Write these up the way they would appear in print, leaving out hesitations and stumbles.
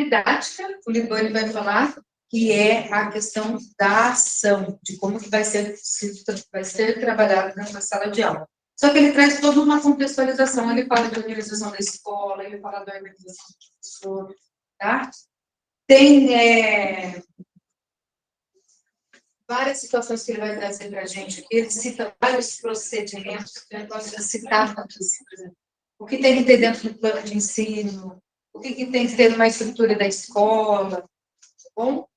didática, o Libor ele vai falar que é a questão da ação, de como que vai ser trabalhado na sala de aula. Só que ele traz toda uma contextualização, ele fala de organização da escola, ele fala da organização do professor, tá? Tem várias situações que ele vai trazer para a gente aqui, ele cita vários procedimentos, que eu posso citar aqui, por exemplo, o que tem que ter dentro do plano de ensino, o que tem que ter numa estrutura da escola, tá bom?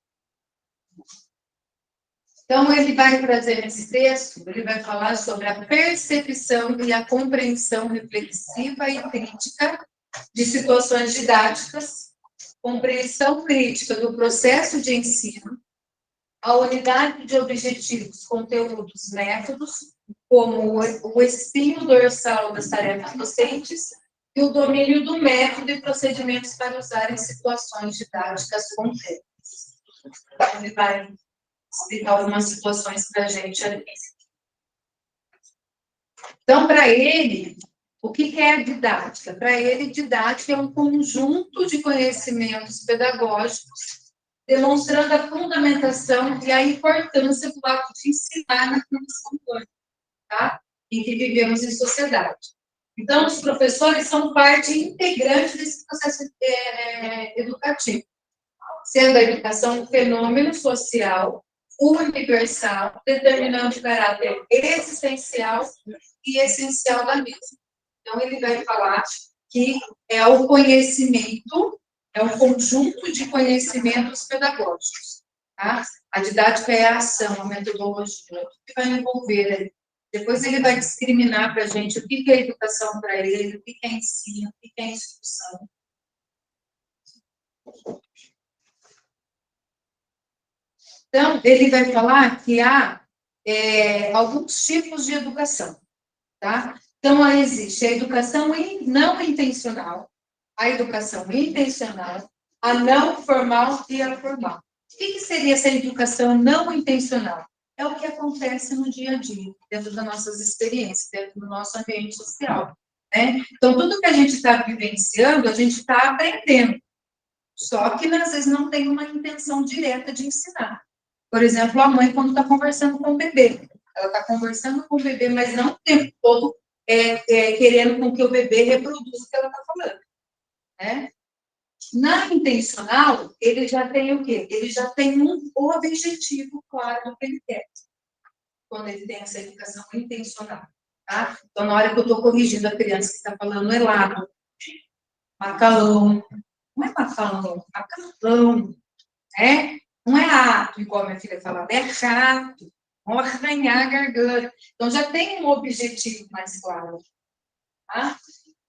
Então, ele vai trazer nesse texto, ele vai falar sobre a percepção e a compreensão reflexiva e crítica de situações didáticas, compreensão crítica do processo de ensino, a unidade de objetivos, conteúdos, métodos, como o espinho dorsal das tarefas docentes e o domínio do método e procedimentos para usar em situações didáticas concretas. Então, ele vai explicar algumas situações para a gente ali. Então, para ele, o que é a didática? Para ele, didática é um conjunto de conhecimentos pedagógicos demonstrando a fundamentação e a importância do ato de ensinar na formação humana, tá? Em que vivemos em sociedade. Então, os professores são parte integrante desse processo educativo, sendo a educação um fenômeno social universal, determinando o caráter existencial e essencial da mesma. Então, ele vai falar que é o conhecimento, é um conjunto de conhecimentos pedagógicos, tá? A didática é a ação, a metodologia, o que vai envolver aí. Depois ele vai discriminar para a gente o que é educação para ele, o que é ensino, o que é instrução. Então, ele vai falar que há alguns tipos de educação, tá? Então, existe a educação não intencional, a educação intencional, a não formal e a formal. O que seria essa educação não intencional? É o que acontece no dia a dia, dentro das nossas experiências, dentro do nosso ambiente social, né? Então, tudo que a gente está vivenciando, a gente está aprendendo. Só que, às vezes, não tem uma intenção direta de ensinar. Por exemplo, a mãe, quando está conversando com o bebê, ela está conversando com o bebê, mas não o tempo todo querendo com que o bebê reproduza o que ela está falando, né? Na intencional, ele já tem o quê? Ele já tem um objetivo claro do que ele quer, quando ele tem essa educação intencional, tá? Então, na hora que eu estou corrigindo a criança que está falando helado, macarrão, não é macarrão, né? Não é ato, igual a minha filha falava, é chato, vão arranhar a garganta. Então, já tem um objetivo mais claro, tá?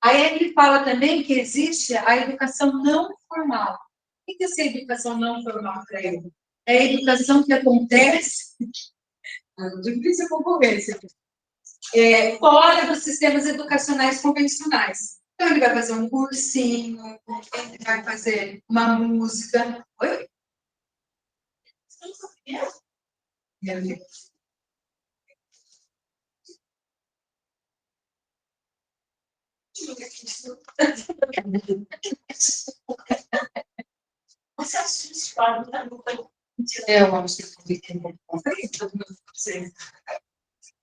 Aí ele fala também que existe a educação não formal. O que é essa educação não formal para ele? É a educação que acontece, difícil concorrência, fora dos sistemas educacionais convencionais. Então, ele vai fazer um cursinho, ele vai fazer uma música. Oi? Meu Deus. Você acha que eu acho que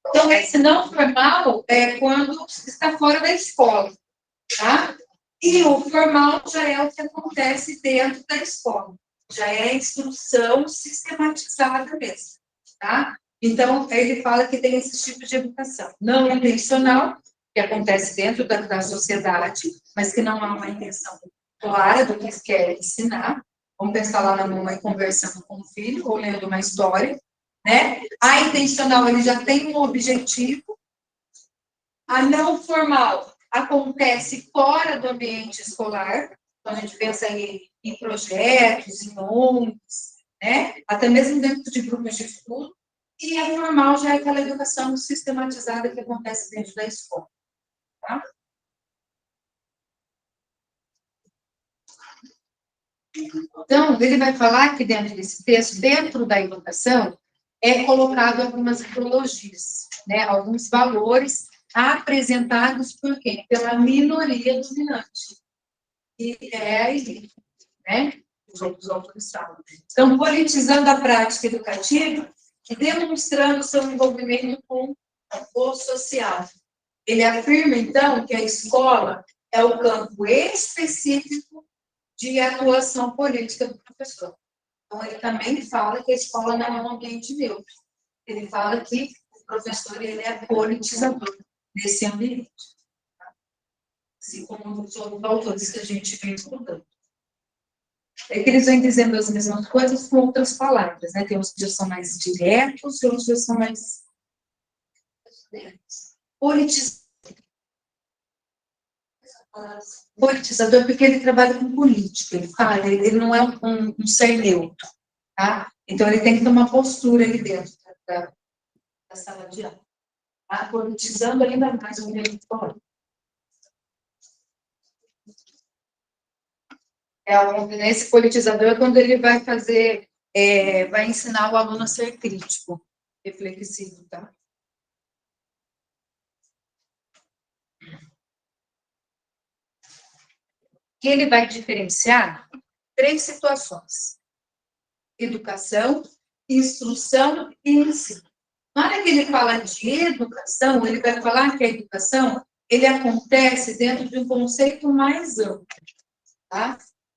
então, esse não formal é quando está fora da escola, tá? E o formal já é o que acontece dentro da escola. Já é a instrução sistematizada mesmo, tá? Então, ele fala que tem esse tipo de educação. Não intencional, que acontece dentro da sociedade, mas que não há uma intenção clara do que quer ensinar. Vamos pensar lá na mamãe conversando com o filho, ou lendo uma história, né? A intencional, ele já tem um objetivo. A não formal acontece fora do ambiente escolar, quando a gente pensa em projetos, em ONGs, né? Até mesmo dentro de grupos de estudo. E a formal já é aquela educação sistematizada que acontece dentro da escola, tá? Então, ele vai falar que dentro desse texto, dentro da educação, é colocado algumas ideologias, né? Alguns valores apresentados por quem? Pela minoria dominante, que é a elite, né? os outros autores falam. Então, politizando a prática educativa e demonstrando seu envolvimento com o social. Ele afirma, então, que a escola é o campo específico de atuação política do professor. Então, ele também fala que a escola não é um ambiente neutro. Ele fala que o professor ele é politizador desse ambiente. Assim como os outros autores que a gente vem estudando. É que eles vêm dizendo as mesmas coisas com outras palavras, né? Tem uns que são mais diretos e outros que são mais politizador, porque ele trabalha com política, ele fala, ele não é um ser neutro, tá? Então, ele tem que ter uma postura ali dentro da sala de aula. Tá? Politizando ainda mais o meio fora. Esse politizador é quando ele vai fazer, vai ensinar o aluno a ser crítico, reflexivo, tá? Que ele vai diferenciar 3 situações: educação, instrução e ensino. Na hora que ele fala de educação, ele vai falar que a educação, ele acontece dentro de um conceito mais amplo, tá?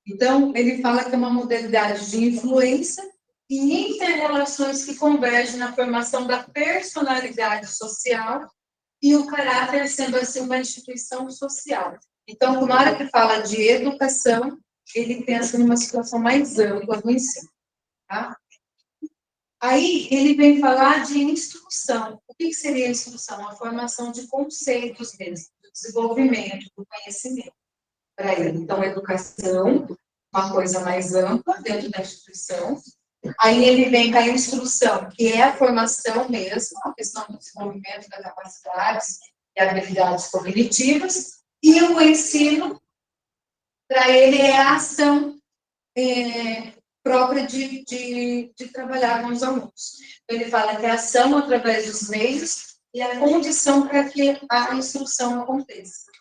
Então, ele fala que é uma modalidade de influência e interrelações que convergem na formação da personalidade social e o caráter sendo assim uma instituição social. Então, na hora que fala de educação, ele pensa numa situação mais ampla do ensino, tá? Aí, ele vem falar de instrução. O que seria a instrução? A formação de conceitos mesmo, do desenvolvimento, do conhecimento para ele. Então, educação, uma coisa mais ampla dentro da instituição. Aí ele vem com a instrução, que é a formação mesmo, a questão do desenvolvimento das capacidades e habilidades cognitivas. E o ensino, para ele, é a ação própria de trabalhar com os alunos. Então, ele fala que é a ação através dos meios e a condição para que a instrução aconteça.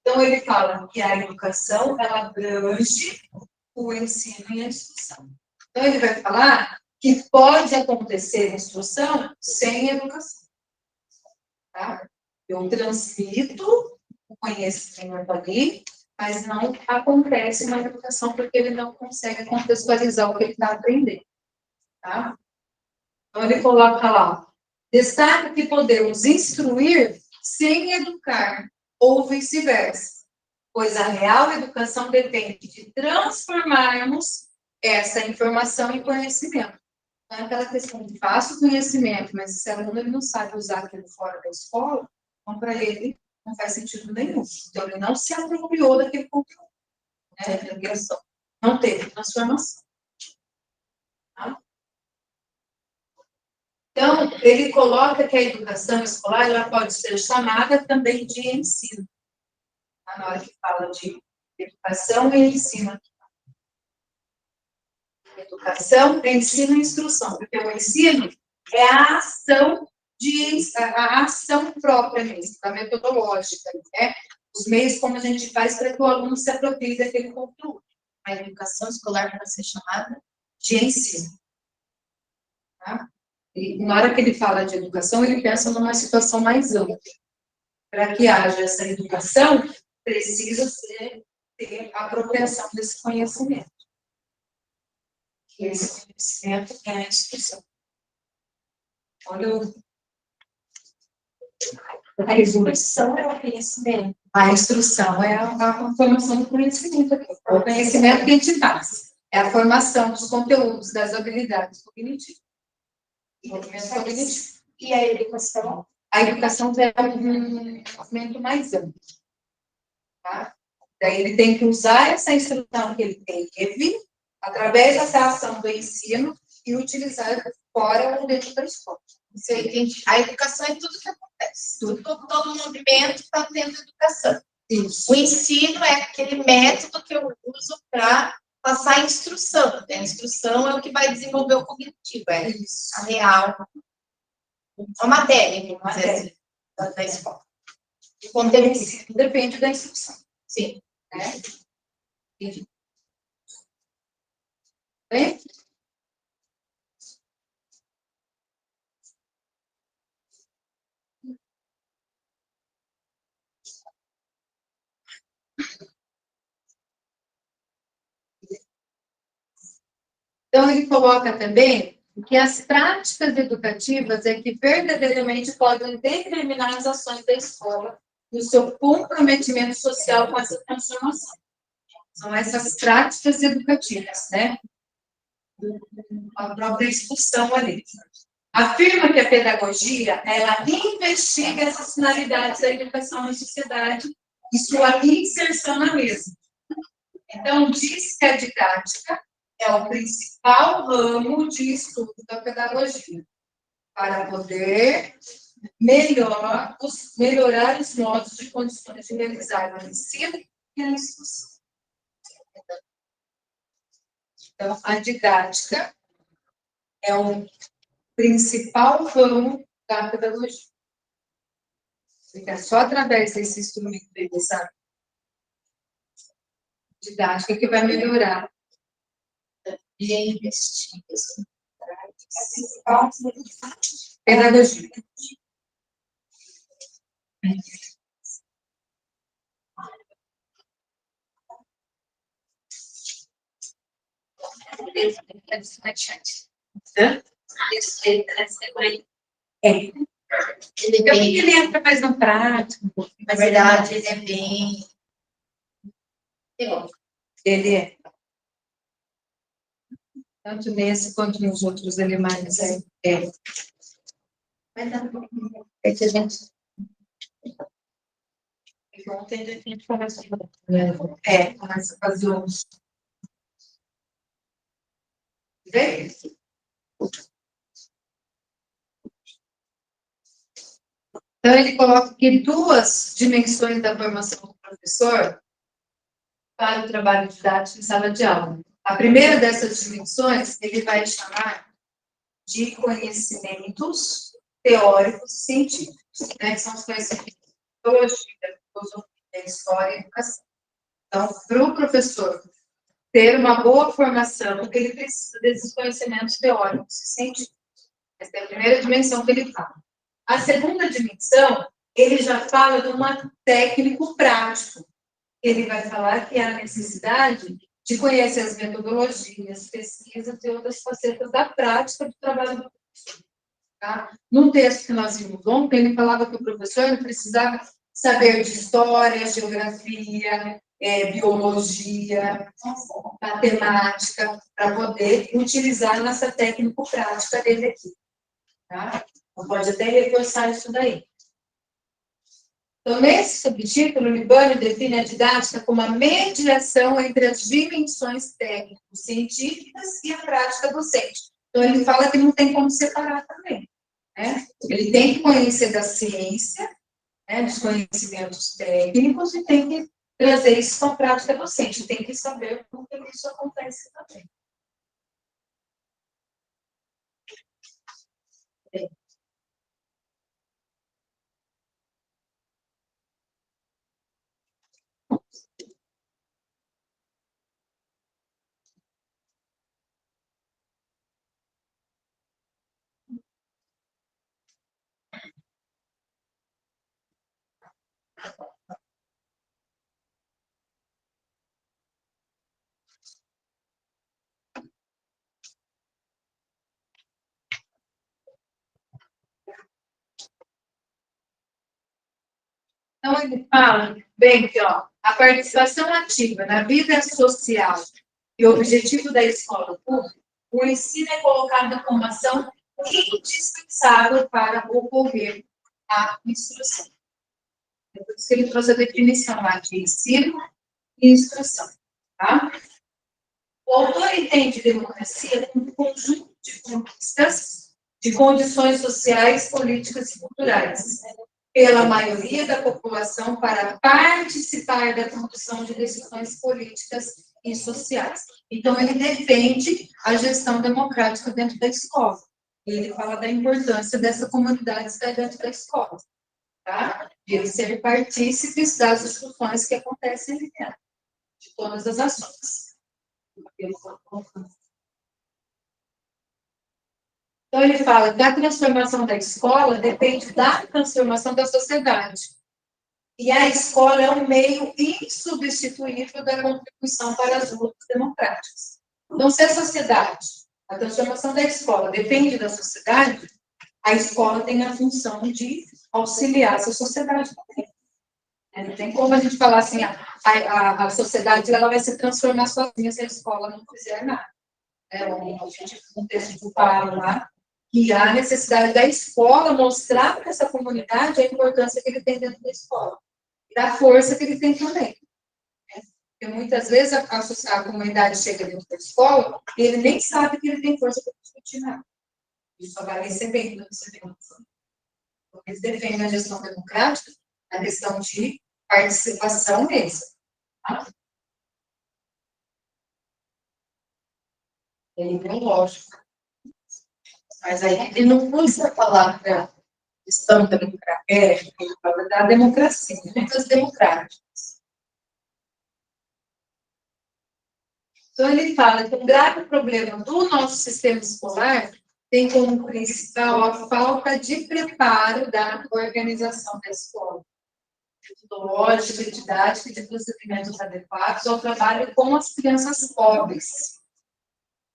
Então, ele fala que a educação, ela abrange o ensino e a instrução. Então, ele vai falar que pode acontecer instrução sem educação. Tá? Eu transmito o conhecimento ali, mas não acontece na educação porque ele não consegue contextualizar o que ele está aprendendo. Tá? Então, ele coloca lá, destaca que podemos instruir sem educar, ou vice-versa, pois a real educação depende de transformarmos essa informação em conhecimento. Não é aquela questão de faço conhecimento, mas se o aluno ele não sabe usar aquilo fora da escola, então para ele não faz sentido nenhum. Então ele não se apropriou daquele conteúdo, né? Não teve transformação. Tá? Então, ele coloca que a educação escolar ela pode ser chamada também de ensino. Tá? Na hora que fala de educação e ensino. Educação, ensino e instrução, porque o ensino é a ação a ação própria mesmo, a metodológica, né? Os meios como a gente faz para que o aluno se aproprie daquele conteúdo. A educação escolar pode ser chamada de ensino. Tá? E na hora que ele fala de educação, ele pensa numa situação mais ampla. Para que haja essa educação, precisa ter a apropriação desse conhecimento. Que esse conhecimento é a instrução. Olha a instrução é o conhecimento. A instrução é a formação do conhecimento. O conhecimento que a gente faz. É a formação dos conteúdos, das habilidades cognitivas. E a educação? A educação é um movimento mais amplo. Tá? Daí ele tem que usar essa instrução que ele teve, através dessa ação do ensino, e utilizar fora ou dentro da escola. Você entende? A educação é tudo que acontece. Todo movimento está tendo educação. Isso. O ensino é aquele método que eu uso para passar a instrução. A instrução é o que vai desenvolver o cognitivo, é isso. A real. A matéria, vamos dizer assim, da escola. O conteúdo depende da instrução. Sim. Entendi. Bem? Então, ele coloca também que as práticas educativas é que verdadeiramente podem determinar as ações da escola e o seu comprometimento social com essa transformação. São essas práticas educativas, né? A própria discussão ali. Afirma que a pedagogia, ela investiga essas finalidades da educação na sociedade e sua inserção na mesma. Então, diz que a didática é o principal ramo de estudo da pedagogia, para poder melhorar os modos de condições de realizar o ensino e a instrução. Então, a didática é o principal ramo da pedagogia. Fica só através desse instrumento, dessa didática, que vai melhorar. E é investigação. Pedagogia. Ele entra mais no prático. Na verdade, ele é bem teórico. Ele é. Tanto nesse quanto nos outros elementos. É. É que a gente. Ontem a gente falou sobre. Começa a fazer uns. Vê? Então, ele coloca aqui duas dimensões da formação do professor para o trabalho didático em sala de aula. A primeira dessas dimensões, ele vai chamar de conhecimentos teóricos e científicos, né? Que são os conhecimentos de teologia, filosofia, história e educação. Então, para o professor ter uma boa formação, ele precisa desses conhecimentos teóricos e científicos. Essa é a primeira dimensão que ele fala. A segunda dimensão, ele já fala de um técnico prático. Ele vai falar que há necessidade de conhecer as metodologias, pesquisas e outras facetas da prática do trabalho do professor. Tá? Num texto que nós vimos ontem, ele falava que o professor precisava saber de história, geografia, biologia, matemática, para poder utilizar nessa técnico-prática dele aqui. Tá? Então, pode até reforçar isso daí. Então, nesse subtítulo, o Libânio define a didática como a mediação entre as dimensões técnico-científicas e a prática docente. Então, ele fala que não tem como separar também. Né? Ele tem que conhecer da ciência, né, dos conhecimentos técnicos, e tem que trazer isso para a prática docente. Tem que saber como que isso acontece também. Então, ele fala bem que a participação ativa na vida social e o objetivo da escola pública, o ensino é colocado como ação indispensável para ocorrer a instrução. É por isso que ele trouxe a definição lá de ensino e instrução. Tá? O autor entende democracia como um conjunto de conquistas de condições sociais, políticas e culturais, pela maioria da população para participar da condução de decisões políticas e sociais. Então, ele defende a gestão democrática dentro da escola. Ele fala da importância dessa comunidade estar dentro da escola, tá? De eles serem partícipes das discussões que acontecem ali dentro, de todas as ações. Então, ele fala que a transformação da escola depende da transformação da sociedade. E a escola é um meio insubstituível da contribuição para as lutas democráticas. Então, se a sociedade, a transformação da escola depende da sociedade, a escola tem a função de auxiliar essa sociedade também. Não tem como a gente falar assim, a sociedade ela vai se transformar sozinha se a escola não fizer nada. Um texto do Paulo lá, que há a necessidade da escola mostrar para essa comunidade a importância que ele tem dentro da escola. E da força que ele tem também. Porque muitas vezes a comunidade chega dentro da escola e ele nem sabe que ele tem força para discutir nada. Ele só vai recebendo. Eles defendem a gestão democrática, a questão de participação mesmo. Tá? É ideológico. Mas aí ele não usa a palavra gestão democrática. Ele fala da democracia, Muitas democráticas. Então, ele fala que um grave problema do nosso sistema escolar tem como principal a falta de preparo da organização da escola, metodológica, didática e de procedimentos adequados ao trabalho com as crianças pobres.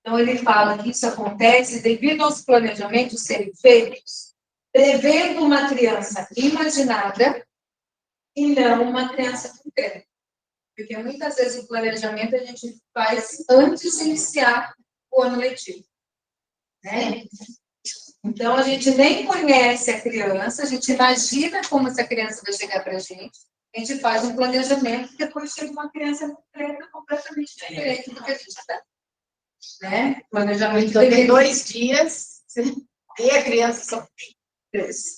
Então, ele fala que isso acontece devido aos planejamentos serem feitos prevendo uma criança imaginada e não uma criança concreta. Porque muitas vezes o planejamento a gente faz antes de iniciar o ano letivo. Né? Então, a gente nem conhece a criança, a gente imagina como essa criança vai chegar para a gente faz um planejamento e depois chega uma criança concreta completamente diferente do que a gente está. Né? Planejamento então, tem 2 dias e a criança só 3.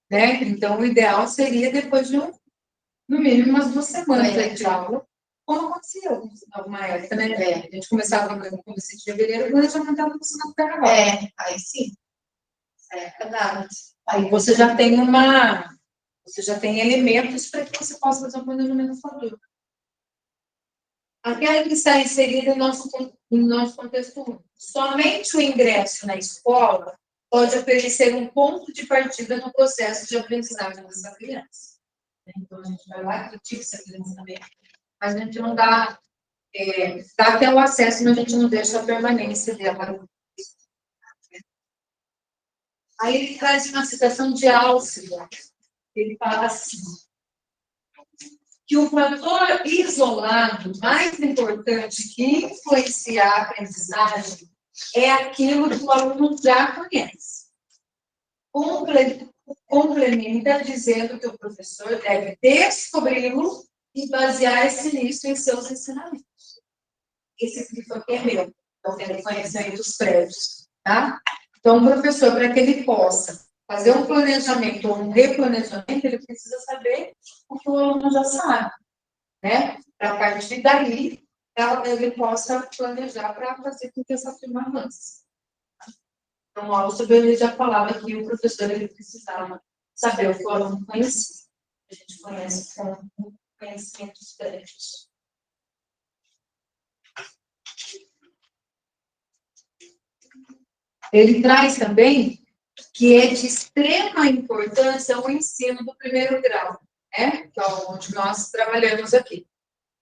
Né? Então, o ideal seria depois de no mínimo umas 2 semanas de aula, como aconteceu em alguma época, né? A gente começava no começo de fevereiro, quando a gente estava começando o carnaval. Aí sim. Verdade. Aí você já tem elementos para que você possa fazer um planejamento futuro. Aquela que está inserida em nosso contexto único. Somente o ingresso na escola pode oferecer um ponto de partida no processo de aprendizagem dessa criança. Então, a gente vai lá e critica essa criança também. Mas a gente não dá até o acesso, mas a gente não deixa a permanência dela. Aí ele traz uma citação de Álcida. Ele fala assim, que o fator isolado mais importante que influencia a aprendizagem é aquilo que o aluno já conhece. Complementa dizendo que o professor deve descobri-lo e basear-se nisso em seus ensinamentos. Esse grifo aqui é meu, então tem conhecimentos prévios, tá? Então, o professor, para que ele possa fazer um planejamento ou um replanejamento, ele precisa saber o que o aluno já sabe, né? Para a partir daí, ele possa planejar para fazer com que essa turma avance. Então, o Álcida já falava que o professor ele precisava saber o que o aluno conhecia. A gente conhece com conhecimentos prévios. Ele traz também que é de extrema importância o ensino do primeiro grau, né? Que é onde nós trabalhamos aqui,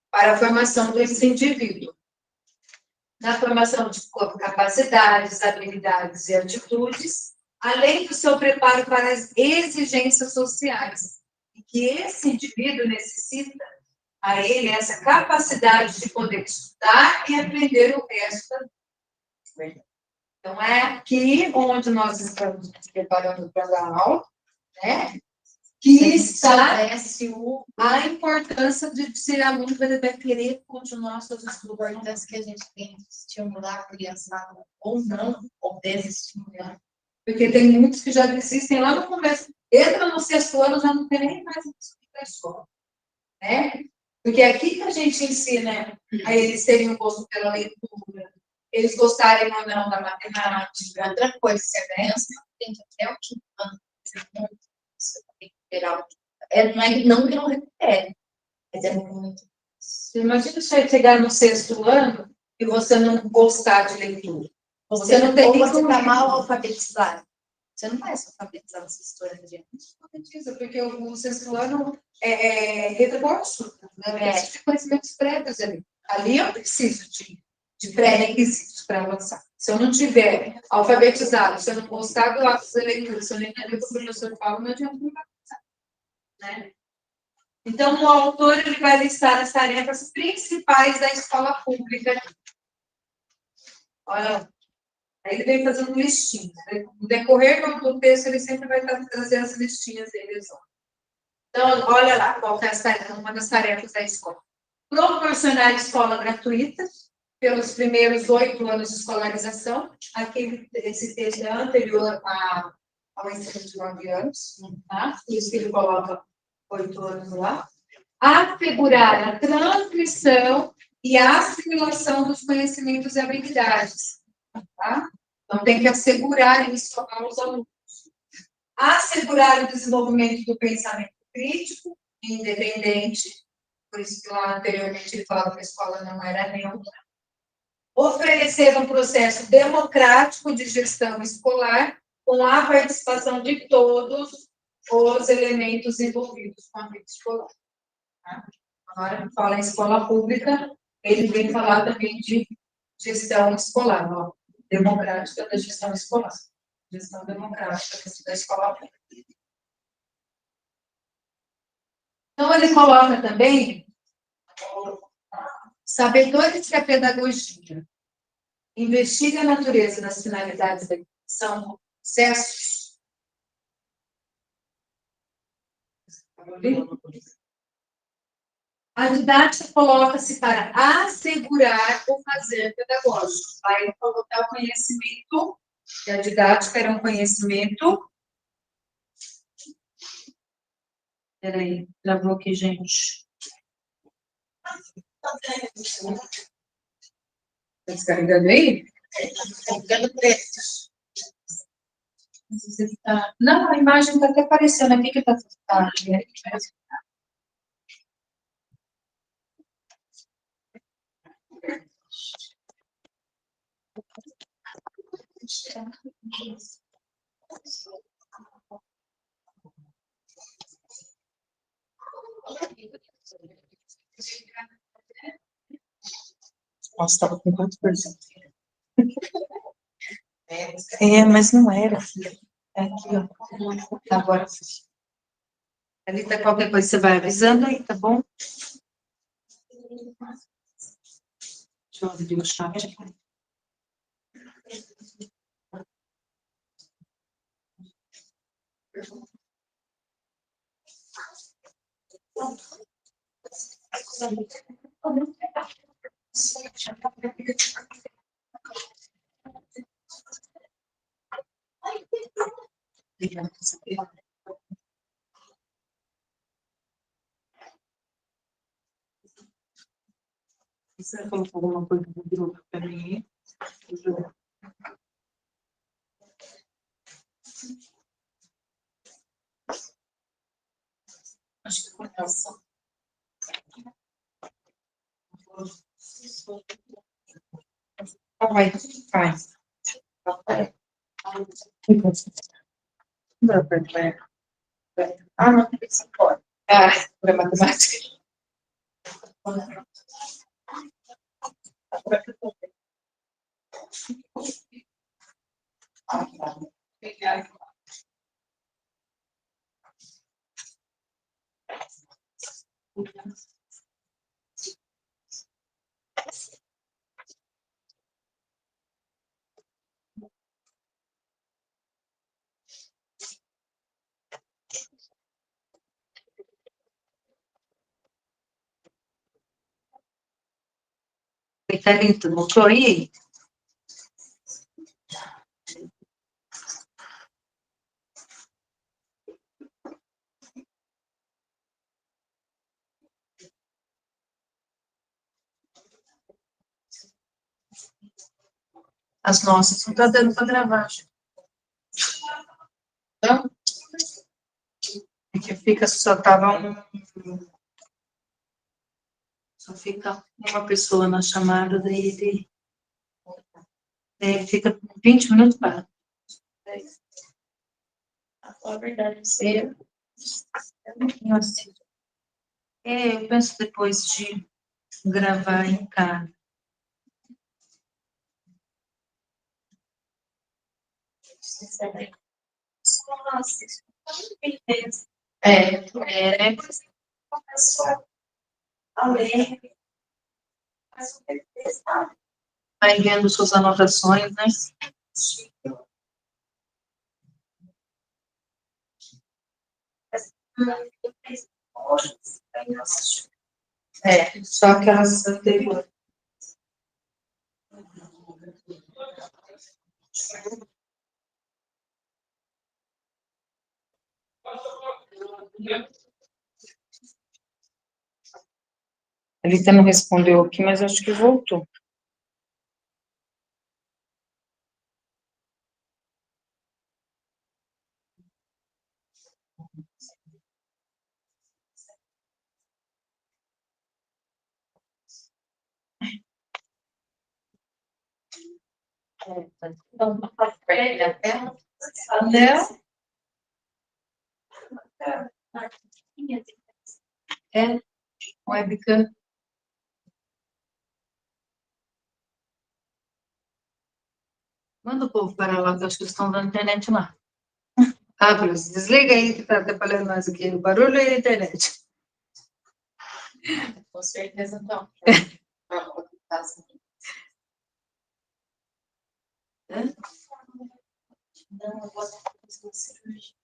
para a formação desse indivíduo. Na formação de capacidades, habilidades e atitudes, além do seu preparo para as exigências sociais, e que esse indivíduo necessita a ele essa capacidade de poder estudar e aprender o resto da vida. Então, é aqui onde nós estamos nos preparando para a aula, né? Que está a importância de ser aluno para ele querer continuar seus estudos. A importância que a gente tem de estimular a criançada ou não, ou desestimular. Porque tem muitos que já desistem lá no começo. Entra no 6º ano, já não tem nem mais para a escola. Né? Porque é aqui que a gente ensina a eles terem um gosto pela leitura, eles gostarem ou não da matemática. Outra coisa, se a criança tem até o 5º ano, você tem que esperar. Não que não recupere, mas é muito. Imagina você chegar no 6º ano e você não gostar de leitura. Você não tem ou você como- está mal alfabetizado. Você não vai se alfabetizar nessa história de gente. Alfabetiza, porque o sexto ano é reforço, né? Eu preciso de conhecimentos prévios ali. Ali eu preciso de pré-requisitos para avançar. Se eu não tiver alfabetizado, se eu não gostar do lápis da leitura, se eu não entender o que o professor fala, não adianta me avançar, né? Então, o autor ele vai listar as tarefas principais da escola pública. Olha, aí ele vem fazendo listinhas. Né? No decorrer do texto, ele sempre vai estar trazendo as listinhas dele. Então, olha lá, qual que é uma das tarefas da escola. Proporcionar escola gratuita pelos primeiros 8 anos de escolarização. Aqui, esse texto é anterior ao ensino de 9 anos, tá? Por isso que ele coloca 8 anos lá. Assegurar a transmissão e a assimilação dos conhecimentos e habilidades. Tá? Então, tem que assegurar isso aos alunos. Assegurar o desenvolvimento do pensamento crítico e independente, por isso que lá anteriormente ele falava que a escola não era neutra. Oferecer um processo democrático de gestão escolar com a participação de todos os elementos envolvidos com a vida escolar. Tá? Agora, fala em escola pública, ele vem falar também de gestão escolar, ó, democrática da gestão escolar. Gestão democrática da escola pública. Então, ele coloca também sabedores que a pedagogia investiga a natureza das finalidades da educação, processos. A didática coloca-se para assegurar o fazer pedagógico. Vai colocar o conhecimento, que a didática era um conhecimento. Espera aí, travou aqui, gente. Está descarregando aí? Descarregando textos. Não, a imagem está até aparecendo aqui que está. Nossa, estava com quantos por cento? Mas não era, filha. É aqui, ó. Agora, ali tá qualquer coisa, você vai avisando aí, tá bom? Deixa eu abrir o chat aqui. Você colocou alguma coisa no grupo para mim? Acho que começa. Vai. Ah, não, tem que ser fora. Ah, para matemática. Vitalito, voltou aí? As nossas não está dando para gravar. Então, É que fica, só fica uma pessoa na chamada, daí Fica 20 minutos para. A verdade, você... Nossa. Eu penso depois de gravar em casa. Começou a ler, mas o texto Vai vendo suas anotações, né? Só aquelas anteriores. Ele até não respondeu aqui, mas acho que voltou. Então, até Não? Webcam. Manda o povo para lá, que eu acho que eles estão dando internet lá. Bruce, desliga aí que está atrapalhando nós aqui. O barulho e a internet. com certeza não. Não, eu vou fazer uma cirurgia.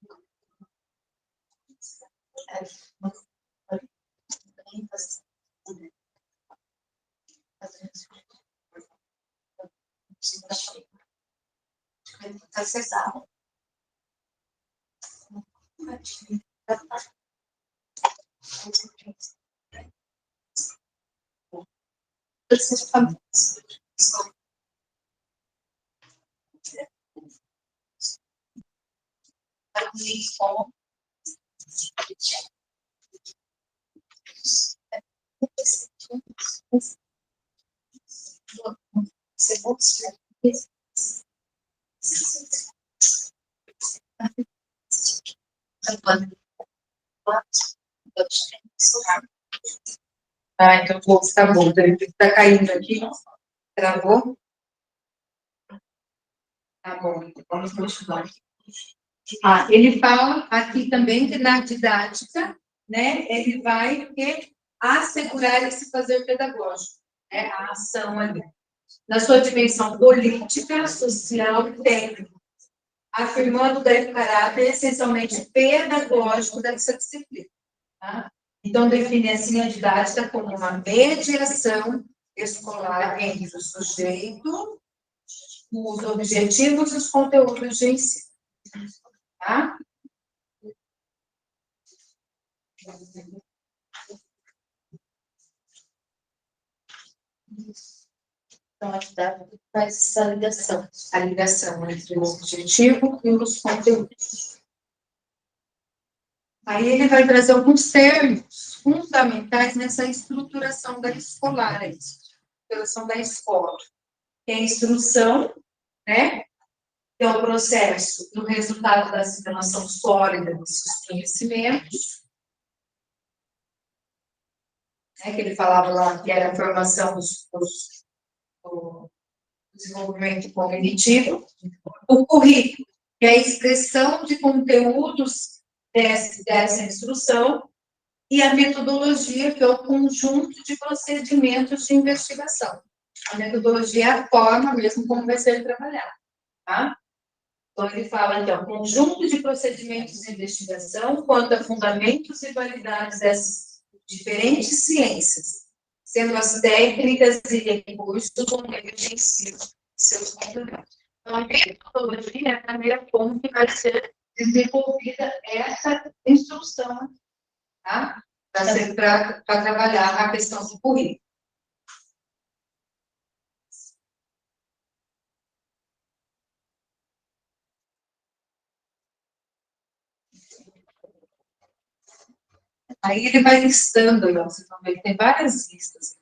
Acessar. Então tá bom. Tá caindo aqui. Travou? Tá bom, então vamos continuar. Ele fala aqui também que na didática, né, ele vai assegurar esse fazer pedagógico, né, a ação ali, na sua dimensão política, social e técnica, afirmando o caráter essencialmente pedagógico dessa disciplina. Tá? Então, define assim a didática como uma mediação escolar entre o sujeito, os objetivos e os conteúdos de ensino. Tá? Então, a didática faz essa ligação. A ligação entre o objetivo e os conteúdos. Aí ele vai trazer alguns termos fundamentais nessa estruturação da escolar, estruturação da escola. Que é a instrução, né? Que é o processo do resultado da assimilação sólida desses conhecimentos, né? Que ele falava lá que era a formação do desenvolvimento cognitivo, o currículo, que é a expressão de conteúdos dessa instrução, e a metodologia, que é o conjunto de procedimentos de investigação. A metodologia é a forma mesmo como vai ser trabalhado, tá? Então, ele fala, então, conjunto de procedimentos de investigação quanto a fundamentos e validades dessas diferentes ciências, sendo as técnicas e recursos do meio de ensino seus conteúdos. Então, a metodologia é a primeira como que vai ser desenvolvida essa instrução, tá? Para trabalhar a questão do currículo. Aí ele vai listando, vocês vão ver que tem várias listas.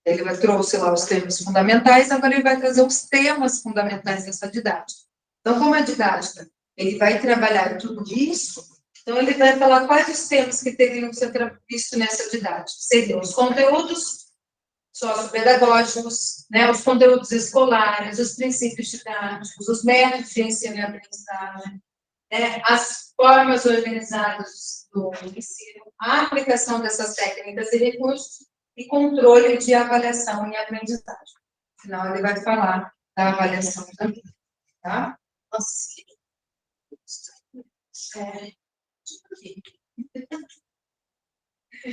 Ele trouxe lá os termos fundamentais, agora ele vai trazer os temas fundamentais dessa didática. Então, como a didática, ele vai trabalhar tudo isso, então ele vai falar quais os temas que teriam que ser vistos nessa didática. Seriam os conteúdos sociopedagógicos, né, os conteúdos escolares, os princípios didáticos, os métodos de ensino e aprendizagem, né, as formas organizadas do ensino, a aplicação dessas técnicas e recursos e controle de avaliação e aprendizagem. Afinal, ele vai falar da avaliação também, tá? Nossa,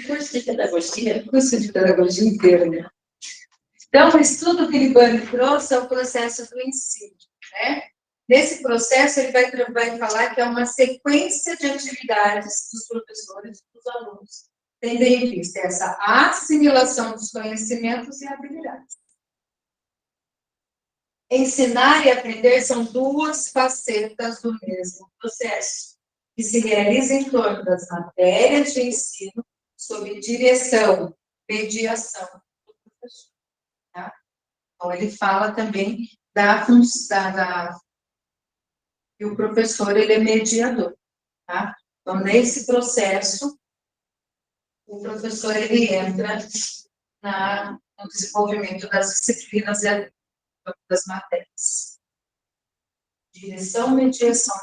curso de pedagogia. Curso de pedagogia inteiro, né? Então, o estudo que o Libani trouxe é o processo do ensino, né? Nesse processo, ele vai falar que é uma sequência de atividades dos professores e dos alunos, tendo em vista essa assimilação dos conhecimentos e habilidades. Ensinar e aprender são duas facetas do mesmo processo, que se realiza em torno das matérias de ensino, sob direção, mediação do professor. Tá? Então, ele fala também da função, que o professor ele é mediador. Tá? Então, nesse processo, o professor ele entra no desenvolvimento das disciplinas e das matérias. Direção, mediação.